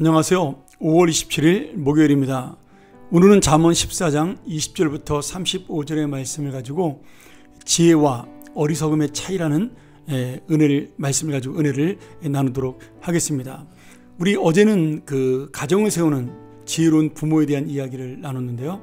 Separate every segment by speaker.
Speaker 1: 안녕하세요. 5월 27일 목요일입니다. 오늘은 잠언 14장 20절부터 35절의 말씀을 가지고 지혜와 어리석음의 차이라는 말씀을 가지고 은혜를 나누도록 하겠습니다. 우리 어제는 그 가정을 세우는 지혜로운 부모에 대한 이야기를 나눴는데요.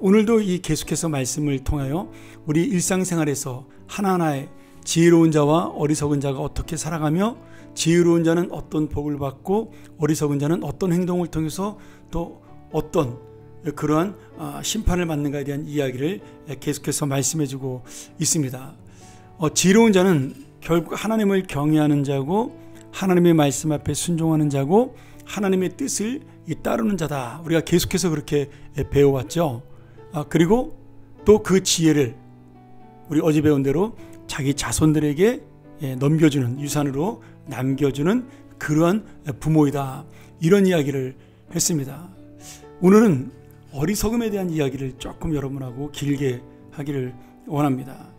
Speaker 1: 오늘도 이 계속해서 말씀을 통하여 우리 일상생활에서 하나하나의 지혜로운 자와 어리석은 자가 어떻게 살아가며 지혜로운 자는 어떤 복을 받고 어리석은 자는 어떤 행동을 통해서 또 어떤 그러한 심판을 받는가에 대한 이야기를 계속해서 말씀해주고 있습니다. 지혜로운 자는 결국 하나님을 경외하는 자고 하나님의 말씀 앞에 순종하는 자고 하나님의 뜻을 따르는 자다. 우리가 계속해서 그렇게 배워왔죠. 그리고 또 그 지혜를 우리 어제 배운 대로 자기 자손들에게 넘겨주는, 유산으로 남겨주는 그러한 부모이다. 이런 이야기를 했습니다. 오늘은 어리석음에 대한 이야기를 조금 여러분하고 길게 하기를 원합니다.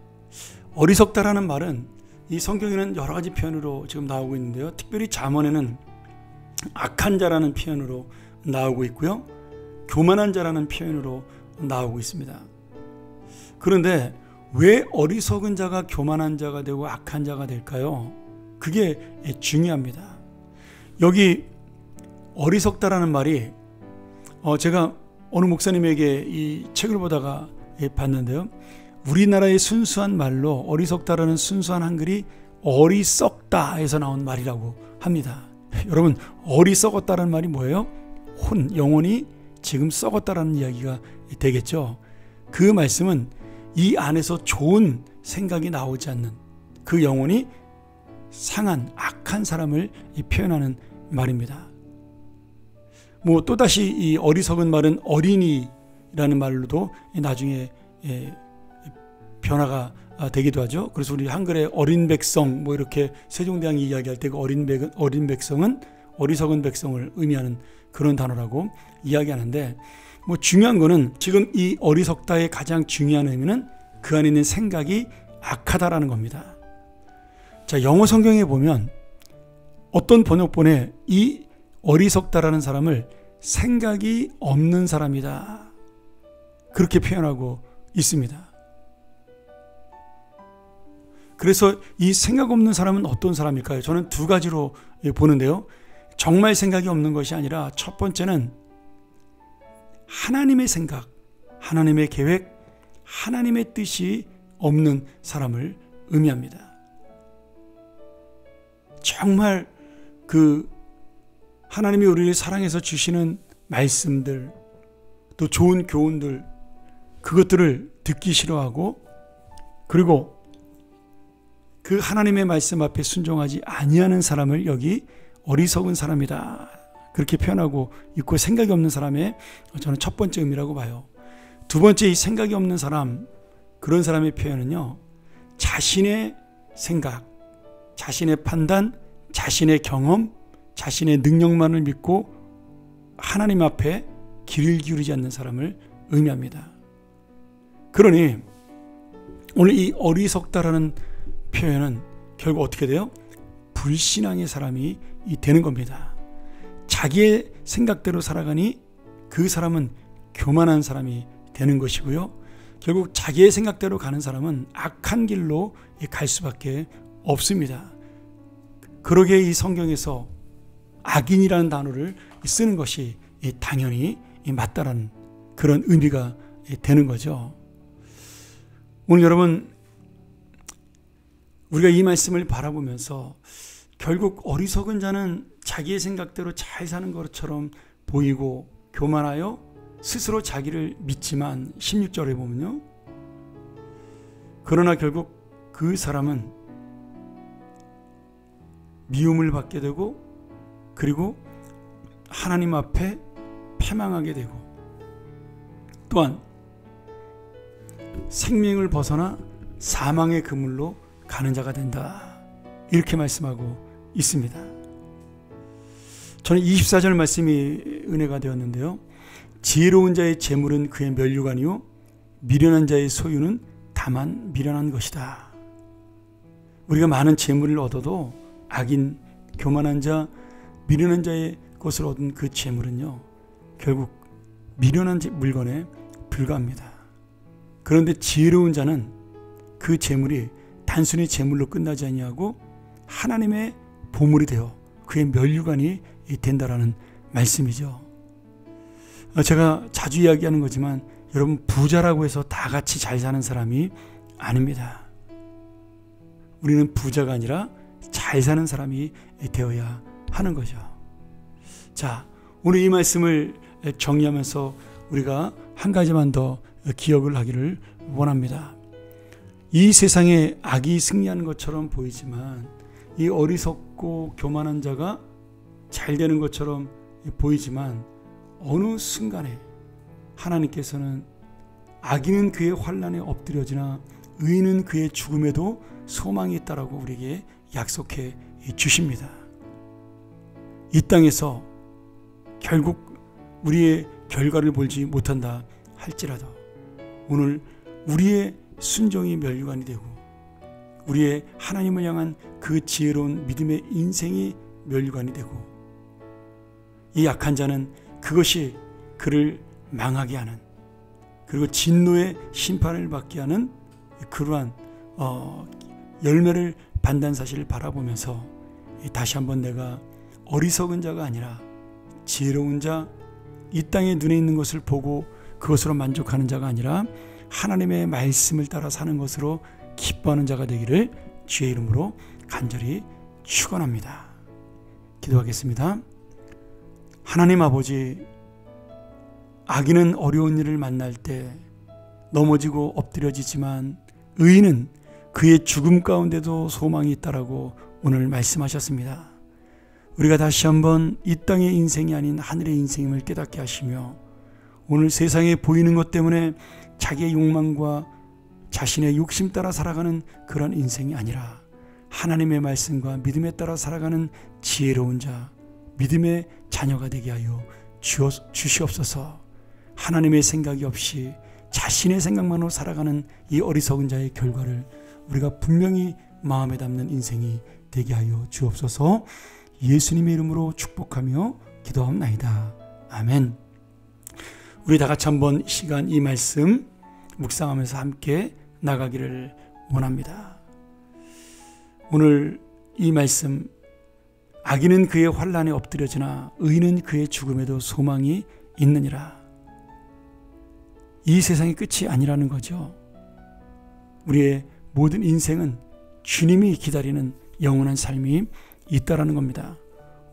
Speaker 1: 어리석다라는 말은 이 성경에는 여러 가지 표현으로 지금 나오고 있는데요. 특별히 잠언에는 악한 자라는 표현으로 나오고 있고요. 교만한 자라는 표현으로 나오고 있습니다. 그런데 왜 어리석은 자가 교만한 자가 되고 악한 자가 될까요? 그게 중요합니다. 여기 어리석다라는 말이 제가 어느 목사님에게 이 책을 보다가 봤는데요. 우리나라의 순수한 말로 어리석다라는 순수한 한글이 어리썩다에서 나온 말이라고 합니다. 여러분, 어리썩었다라는 말이 뭐예요? 영혼이 지금 썩었다라는 이야기가 되겠죠. 그 말씀은 이 안에서 좋은 생각이 나오지 않는 그 영혼이 상한 악한 사람을 표현하는 말입니다. 또다시 이 어리석은 말은 어린이라는 말로도 나중에 변화가 되기도 하죠. 그래서 우리 한글에 어린 백성 이렇게 세종대왕이 이야기할 때 그 어린 백성은 어리석은 백성을 의미하는 그런 단어라고 이야기하는데, 중요한 거는 지금 이 어리석다의 가장 중요한 의미는 그 안에 있는 생각이 악하다라는 겁니다. 자, 영어 성경에 보면 어떤 번역본에 이 어리석다라는 사람을 생각이 없는 사람이다, 그렇게 표현하고 있습니다. 그래서 이 생각 없는 사람은 어떤 사람일까요? 저는 두 가지로 보는데요. 정말 생각이 없는 것이 아니라 첫 번째는 하나님의 생각, 하나님의 계획, 하나님의 뜻이 없는 사람을 의미합니다. 정말 그 하나님이 우리를 사랑해서 주시는 말씀들, 또 좋은 교훈들, 그것들을 듣기 싫어하고, 그리고 그 하나님의 말씀 앞에 순종하지 아니하는 사람을 여기 어리석은 사람이다, 그렇게 표현하고 있고, 생각이 없는 사람의 저는 첫 번째 의미라고 봐요. 두 번째, 이 생각이 없는 사람, 그런 사람의 표현은요, 자신의 생각, 자신의 판단, 자신의 경험, 자신의 능력만을 믿고 하나님 앞에 귀를 기울이지 않는 사람을 의미합니다. 그러니 오늘 이 어리석다라는 표현은 결국 어떻게 돼요? 불신앙의 사람이 되는 겁니다. 자기의 생각대로 살아가니 그 사람은 교만한 사람이 되는 것이고요. 결국 자기의 생각대로 가는 사람은 악한 길로 갈 수밖에 없습니다. 그러기에 이 성경에서 악인이라는 단어를 쓰는 것이 당연히 맞다라는 그런 의미가 되는 거죠. 오늘 여러분, 우리가 이 말씀을 바라보면서 결국 어리석은 자는 자기의 생각대로 잘 사는 것처럼 보이고 교만하여 스스로 자기를 믿지만, 16절에 보면요, 그러나 결국 그 사람은 미움을 받게 되고, 그리고 하나님 앞에 패망하게 되고, 또한 생명을 벗어나 사망의 그물로 가는 자가 된다, 이렇게 말씀하고 있습니다. 저는 24절 말씀이 은혜가 되었는데요. 지혜로운 자의 재물은 그의 면류관이요 미련한 자의 소유는 다만 미련한 것이다. 우리가 많은 재물을 얻어도 악인, 교만한 자, 미련한 자의 것을 얻은 그 재물은요, 결국 미련한 물건에 불과합니다. 그런데 지혜로운 자는 그 재물이 단순히 재물로 끝나지 아니하고 하나님의 보물이 되어 그의 면류관이 된다라는 말씀이죠. 제가 자주 이야기하는 거지만 여러분, 부자라고 해서 다 같이 잘 사는 사람이 아닙니다. 우리는 부자가 아니라 잘 사는 사람이 되어야 하는 거죠. 자, 오늘 이 말씀을 정리하면서 우리가 한 가지만 더 기억을 하기를 원합니다. 이 세상에 악이 승리하는 것처럼 보이지만 이 어리석고 교만한 자가 잘 되는 것처럼 보이지만 어느 순간에 하나님께서는 악인은 그의 환난에 엎드려지나 의인은 그의 죽음에도 소망이 있다라고 우리에게 약속해 주십니다. 이 땅에서 결국 우리의 결과를 보지 못한다 할지라도 오늘 우리의 순종이 면류관이 되고 우리의 하나님을 향한 그 지혜로운 믿음의 인생이 면류관이 되고 이 약한 자는 그것이 그를 망하게 하는, 그리고 진노의 심판을 받게 하는 그러한 열매를 받는 사실을 바라보면서 다시 한번 내가 어리석은 자가 아니라 지혜로운 자, 이 땅에 눈에 있는 것을 보고 그것으로 만족하는 자가 아니라 하나님의 말씀을 따라 사는 것으로 기뻐하는 자가 되기를 주의 이름으로 간절히 축원합니다. 기도하겠습니다. 하나님 아버지, 악인은 어려운 일을 만날 때 넘어지고 엎드려지지만 의인은 그의 죽음 가운데도 소망이 있다라고 오늘 말씀하셨습니다. 우리가 다시 한번 이 땅의 인생이 아닌 하늘의 인생임을 깨닫게 하시며 오늘 세상에 보이는 것 때문에 자기의 욕망과 자신의 욕심 따라 살아가는 그런 인생이 아니라 하나님의 말씀과 믿음에 따라 살아가는 지혜로운 자, 믿음의 자녀가 되게 하여 주시옵소서. 하나님의 생각이 없이 자신의 생각만으로 살아가는 이 어리석은 자의 결과를 우리가 분명히 마음에 담는 인생이 되게 하여 주옵소서. 예수님의 이름으로 축복하며 기도합나이다. 아멘. 우리 다 같이 한번 시간 이 말씀 묵상하면서 함께 나가기를 원합니다. 오늘 이 말씀, 악인은 그의 환난에 엎드려지나 의인은 그의 죽음에도 소망이 있느니라. 이 세상의 끝이 아니라는 거죠. 우리의 모든 인생은 주님이 기다리는 영원한 삶이 있다라는 겁니다.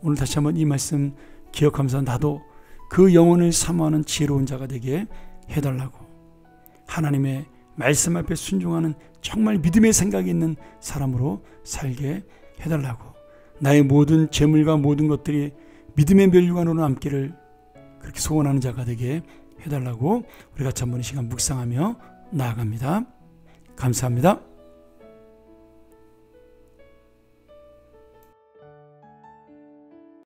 Speaker 1: 오늘 다시 한번 이 말씀 기억하면서 나도 그 영혼을 사모하는 지혜로운 자가 되게 해달라고, 하나님의 말씀 앞에 순종하는 정말 믿음의 생각이 있는 사람으로 살게 해달라고, 나의 모든 재물과 모든 것들이 믿음의 면류관으로 남기를 그렇게 소원하는 자가 되게 해달라고 우리 같이 한번 이 시간 묵상하며 나아갑니다. 감사합니다.